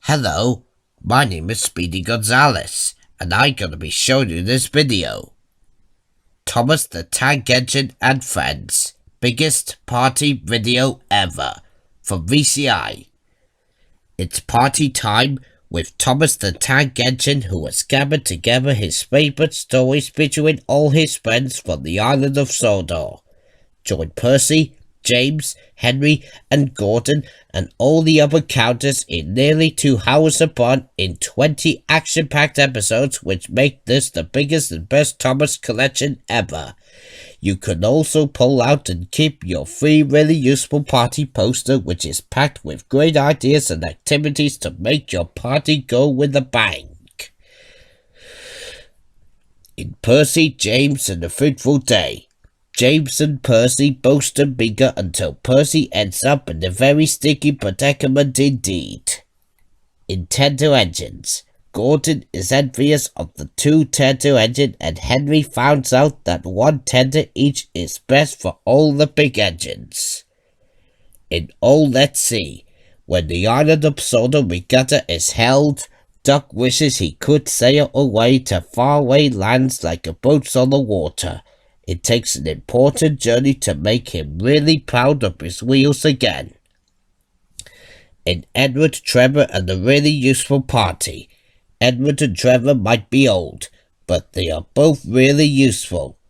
Hello, my name is Speedy Gonzales, and I'm gonna be showing you this video. Thomas the Tank Engine and Friends, biggest party video ever, from VCI. It's party time with Thomas the Tank Engine, who has gathered together his favorite stories featuring all his friends from the island of Sodor. Join Percy, James, Henry, and Gordon, and all the other characters in nearly 2 hours upon in 20 action-packed episodes, which make this the biggest and best Thomas collection ever. You can also pull out and keep your free really useful party poster, which is packed with great ideas and activities to make your party go with a bang. In Percy, James, and a Fruitful Day. James and Percy boast and bicker until Percy ends up in a very sticky predicament indeed. In Tender Engines, Gordon is envious of the 2 tender engine, and Henry finds out that 1 tender each is best for all the big engines. In Oh Let's See, when the island of Sodor Regatta is held, Duck wishes he could sail away to faraway lands like a boat on the water. It takes an important journey to make him really proud of his wheels again. In Edward, Trevor, and the Really Useful Party, Edward and Trevor might be old, but they are both really useful.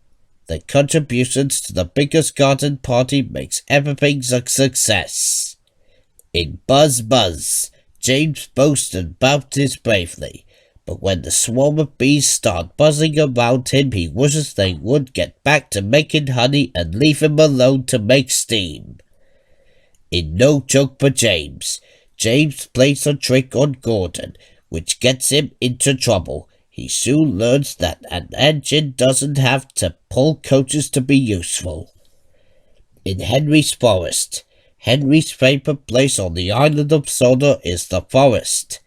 Their contributions to the biggest garden party makes everything a success. In Buzz, James boasts about his bravely. But when the swarm of bees start buzzing around him, he wishes they would get back to making honey and leave him alone to make steam. In No Joke for James, James plays a trick on Gordon, which gets him into trouble. He soon learns that an engine doesn't have to pull coaches to be useful. In Henry's Forest, Henry's favorite place on the island of Sodor is the forest.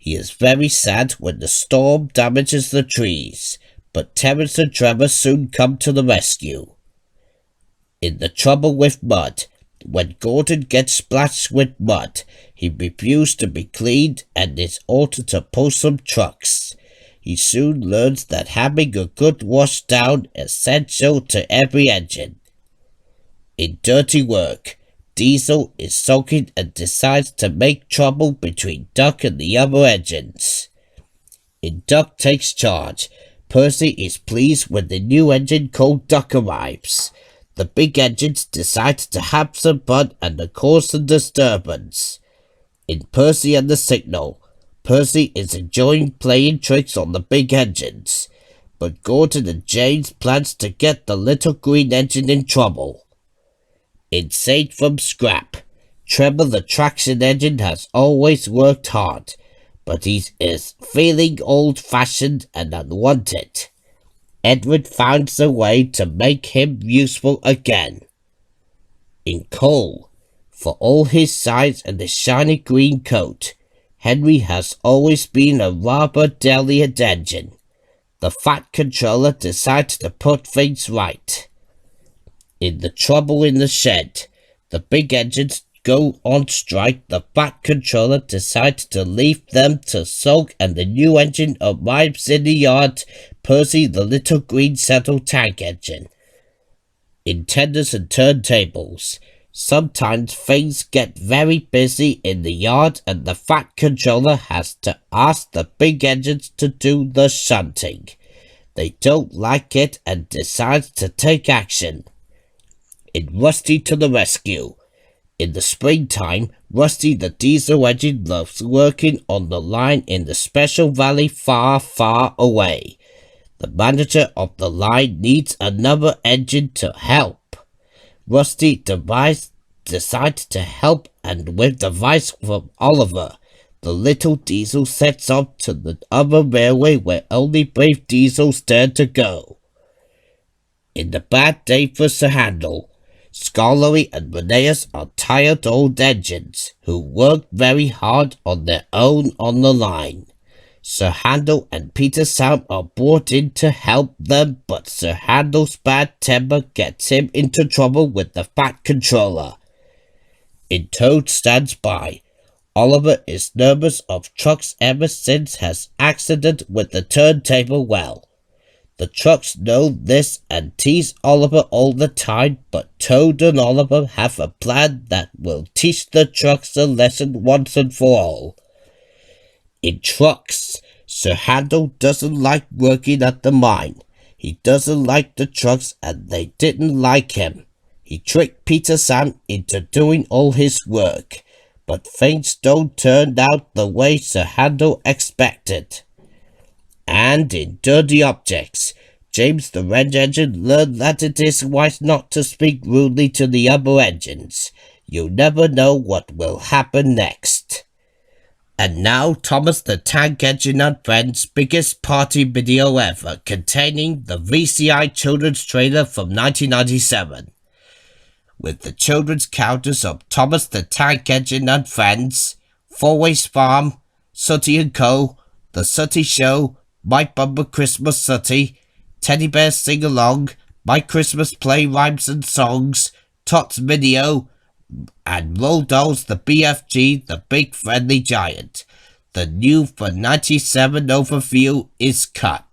He is very sad when the storm damages the trees, but Terence and Trevor soon come to the rescue. In The Trouble with Mud, when Gordon gets splashed with mud, he refuses to be cleaned and is ordered to pull some trucks. He soon learns that having a good wash down is essential to every engine. In Dirty Work, Diesel is sulking and decides to make trouble between Duck and the other engines. In Duck Takes Charge, Percy is pleased when the new engine called Duck arrives. The big engines decide to have some fun and cause a disturbance. In Percy and the Signal, Percy is enjoying playing tricks on the big engines, but Gordon and James plans to get the little green engine in trouble. In Saved from Scrap, Trevor the traction engine has always worked hard, but he is feeling old-fashioned and unwanted. Edward finds a way to make him useful again. In Coal, for all his size and his shiny green coat, Henry has always been a rather delicate engine. The Fat Controller decides to put things right. In The Trouble in the Shed, the big engines go on strike. The Fat Controller decides to leave them to sulk, and the new engine arrives in the yard, Percy the Little Green Settle Tank Engine. In Tenders and Turntables, sometimes things get very busy in the yard, and the Fat Controller has to ask the big engines to do the shunting. They don't like it and decide to take action. In Rusty to the Rescue, in the springtime, Rusty the diesel engine loves working on the line in the special valley far, far away. The manager of the line needs another engine to help. Rusty decides to help, and with advice from Oliver, the little diesel sets off to the other railway where only brave diesels dare to go. In The Bad Day for Sir Handel, Scarlery and Rheneas are tired old engines who work very hard on their own on the line. Sir Handel and Peter Sam are brought in to help them, but Sir Handel's bad temper gets him into trouble with the Fat Controller. In Toad Stands By, Oliver is nervous of trucks ever since has accident with the turntable well. The trucks know this and tease Oliver all the time, but Toad and Oliver have a plan that will teach the trucks a lesson once and for all. In trucks, Sir Handel doesn't like working at the mine. He doesn't like the trucks and they didn't like him. He tricked Peter Sam into doing all his work, but things don't turn out the way Sir Handel expected. And in Dirty Objects, James the Red Engine learned that it is wise not to speak rudely to the other engines. You never know what will happen next. And now Thomas the Tank Engine and Friends' biggest party video ever, containing the VCI children's trailer from 1997. With the children's characters of Thomas the Tank Engine and Friends, Four Ways Farm, Sooty and Co., The Sooty Show, My Bumper Christmas Sooty, Teddy Bear Sing Along, My Christmas Play Rhymes and Songs, Tots Video, and Roll Dolls the BFG, The Big Friendly Giant. The new for 97 overview is cut.